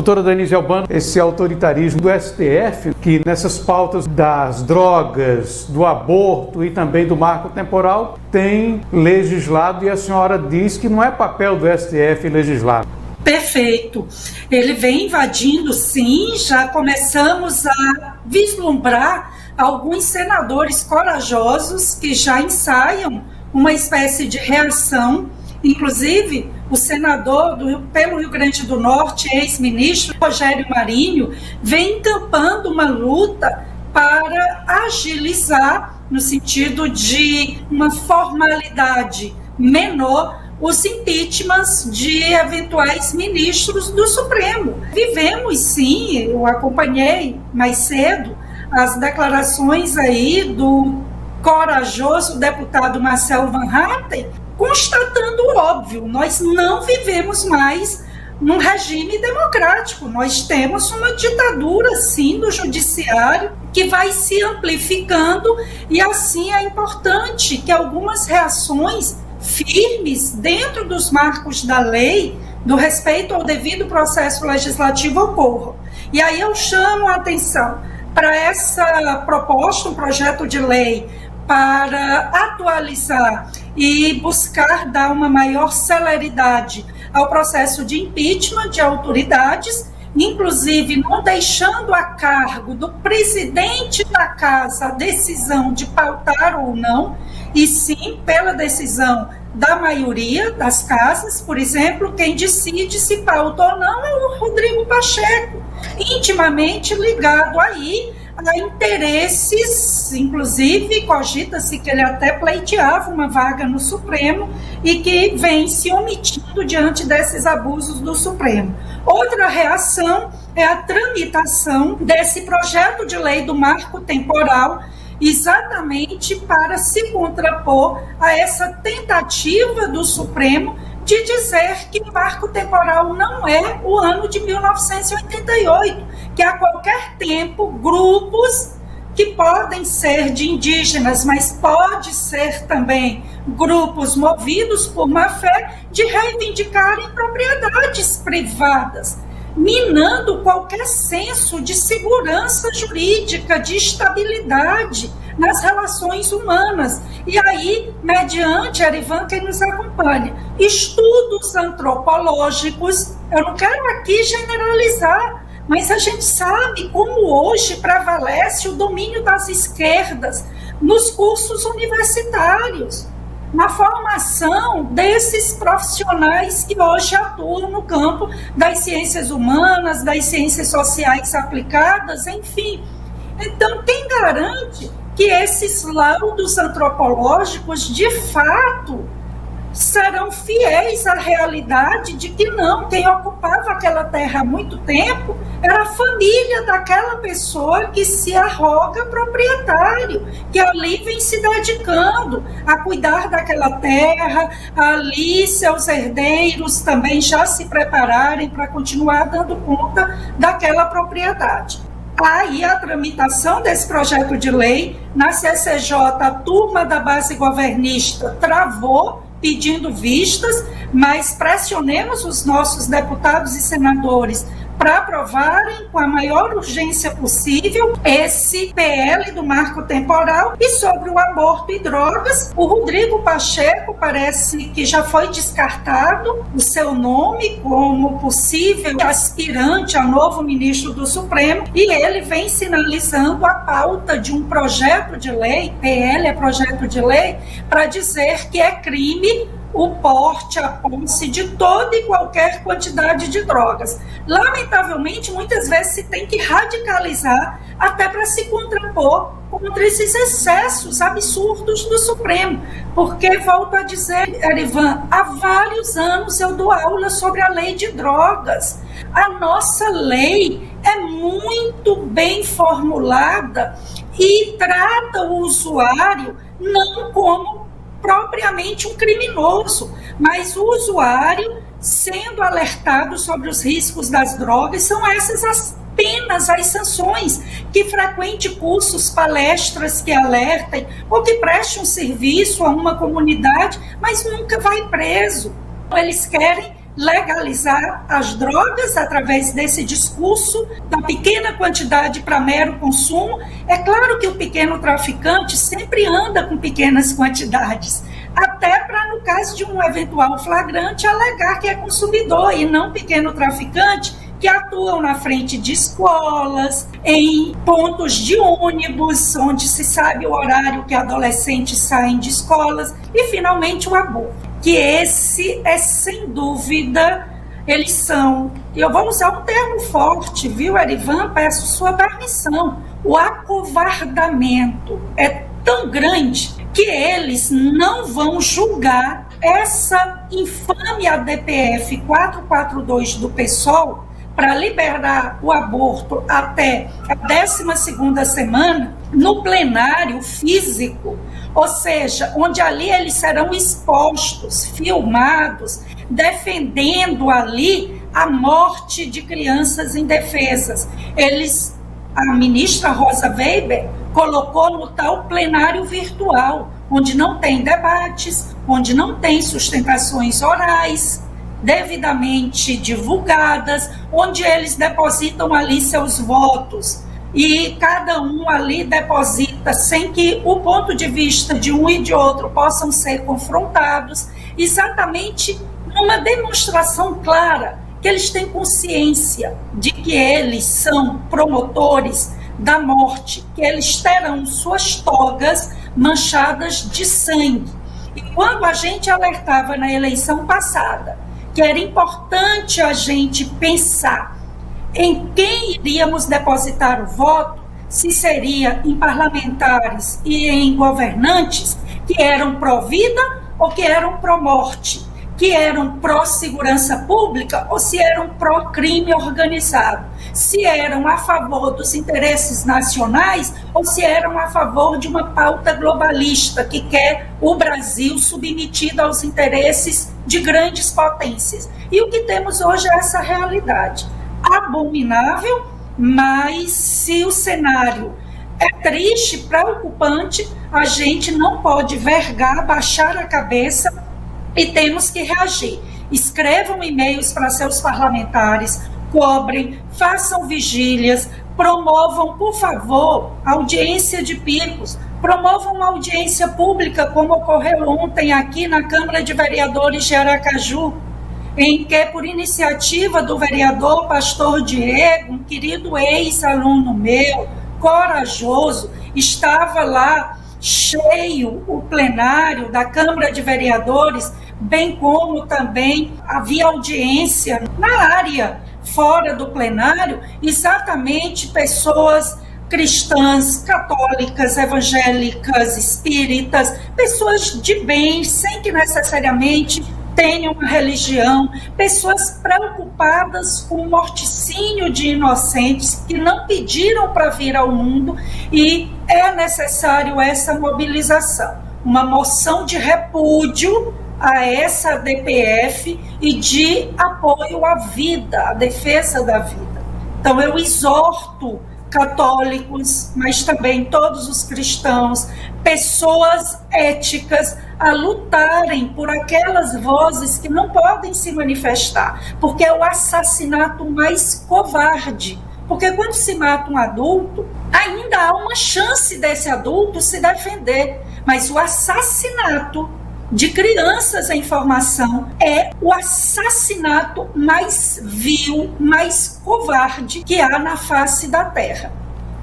Doutora Denise Albano, esse autoritarismo do STF, que nessas pautas das drogas, do aborto e também do marco temporal, tem legislado e a senhora diz que não é papel do STF legislar. Perfeito. Ele vem invadindo, sim, já começamos a vislumbrar alguns senadores corajosos que já ensaiam uma espécie de reação. Inclusive, o senador pelo Rio Grande do Norte, ex-ministro Rogério Marinho, vem encampando uma luta para agilizar, no sentido de uma formalidade menor, os impeachments de eventuais ministros do Supremo. Vivemos, sim, eu acompanhei mais cedo as declarações aí do corajoso deputado Marcelo Van Hatten, constatando o óbvio: nós não vivemos mais num regime democrático, nós temos uma ditadura, sim, do judiciário, que vai se amplificando, e assim é importante que algumas reações firmes dentro dos marcos da lei, do respeito ao devido processo legislativo ocorram. E aí eu chamo a atenção para essa proposta, um projeto de lei para atualizar e buscar dar uma maior celeridade ao processo de impeachment de autoridades, inclusive não deixando a cargo do presidente da casa a decisão de pautar ou não, e sim pela decisão da maioria das casas. Por exemplo, quem decide se pauta ou não é o Rodrigo Pacheco, intimamente ligado aí a interesses, inclusive cogita-se que ele até pleiteava uma vaga no Supremo e que vem se omitindo diante desses abusos do Supremo. Outra reação é a tramitação desse projeto de lei do marco temporal, exatamente para se contrapor a essa tentativa do Supremo de dizer que o marco temporal não é o ano de 1988, que a qualquer tempo grupos que podem ser de indígenas, mas pode ser também grupos movidos por má fé, de reivindicarem propriedades privadas, minando qualquer senso de segurança jurídica, de estabilidade nas relações humanas. E aí, mediante, Erivan, quem nos acompanha, estudos antropológicos, eu não quero aqui generalizar, mas a gente sabe como hoje prevalece o domínio das esquerdas nos cursos universitários, na formação desses profissionais que hoje atuam no campo das ciências humanas, das ciências sociais aplicadas, enfim. Então, quem garante que esses laudos antropológicos, de fato, serão fiéis à realidade de que não, quem ocupava aquela terra há muito tempo era a família daquela pessoa que se arroga proprietário, que ali vem se dedicando a cuidar daquela terra, ali seus herdeiros também já se prepararem para continuar dando conta daquela propriedade. Aí a tramitação desse projeto de lei na CCJ, a turma da base governista travou, pedindo vistas, mas pressionemos os nossos deputados e senadores para aprovarem com a maior urgência possível esse PL do marco temporal. E sobre o aborto e drogas, o Rodrigo Pacheco parece que já foi descartado o seu nome como possível aspirante a novo ministro do Supremo, e ele vem sinalizando a pauta de um projeto de lei, PL é projeto de lei, para dizer que é crime o porte, a posse de toda e qualquer quantidade de drogas. Lamentavelmente, muitas vezes se tem que radicalizar até para se contrapor contra esses excessos absurdos do Supremo. Porque, volto a dizer, Erivan, há vários anos eu dou aula sobre a lei de drogas. A nossa lei é muito bem formulada e trata o usuário não como propriamente um criminoso, mas o usuário sendo alertado sobre os riscos das drogas. São essas as penas, as sanções, que frequente cursos, palestras que alertem, ou que preste um serviço a uma comunidade, mas nunca vai preso. Eles querem legalizar as drogas através desse discurso da pequena quantidade para mero consumo. É claro que o pequeno traficante sempre anda com pequenas quantidades, até para, no caso de um eventual flagrante, alegar que é consumidor e não pequeno traficante, que atuam na frente de escolas, em pontos de ônibus, onde se sabe o horário que adolescentes saem de escolas, e finalmente o aborto, que esse é sem dúvida, eles são, eu vou usar um termo forte, viu, Erivan, peço sua permissão, o acovardamento é tão grande que eles não vão julgar essa infame ADPF 442 do PSOL para liberar o aborto até a 12ª semana no plenário físico, ou seja, onde ali eles serão expostos, filmados, defendendo ali a morte de crianças indefesas. A ministra Rosa Weber colocou no tal plenário virtual, onde não tem debates, onde não tem sustentações orais devidamente divulgadas, onde eles depositam ali seus votos e cada um ali deposita sem que o ponto de vista de um e de outro possam ser confrontados, exatamente numa demonstração clara que eles têm consciência de que eles são promotores da morte, que eles terão suas togas manchadas de sangue. E quando a gente alertava na eleição passada que era importante a gente pensar em quem iríamos depositar o voto, se seria em parlamentares e em governantes que eram pró-vida ou que eram pró-morte, que eram pró-segurança pública ou se eram pró-crime organizado, se eram a favor dos interesses nacionais ou se eram a favor de uma pauta globalista que quer o Brasil submetido aos interesses de grandes potências. E o que temos hoje é essa realidade abominável, mas se o cenário é triste, preocupante, a gente não pode vergar, baixar a cabeça e temos que reagir. Escrevam e-mails para seus parlamentares, cobrem, façam vigílias, promovam, por favor, audiência de picos, promovam uma audiência pública, como ocorreu ontem aqui na Câmara de Vereadores de Aracaju, em que, por iniciativa do vereador Pastor Diego, um querido ex-aluno meu, corajoso, estava lá cheio o plenário da Câmara de Vereadores, bem como também havia audiência na área fora do plenário, exatamente pessoas cristãs, católicas, evangélicas, espíritas, pessoas de bem, sem que necessariamente tenham uma religião, pessoas preocupadas com o morticínio de inocentes que não pediram para vir ao mundo, e é necessário essa mobilização, uma moção de repúdio a essa DPF e de apoio à vida, à defesa da vida. Então eu exorto católicos, mas também todos os cristãos, pessoas éticas, a lutarem por aquelas vozes que não podem se manifestar, porque é o assassinato mais covarde. Porque quando se mata um adulto, ainda há uma chance desse adulto se defender, mas o assassinato de crianças em formação é o assassinato mais vil, mais covarde que há na face da terra.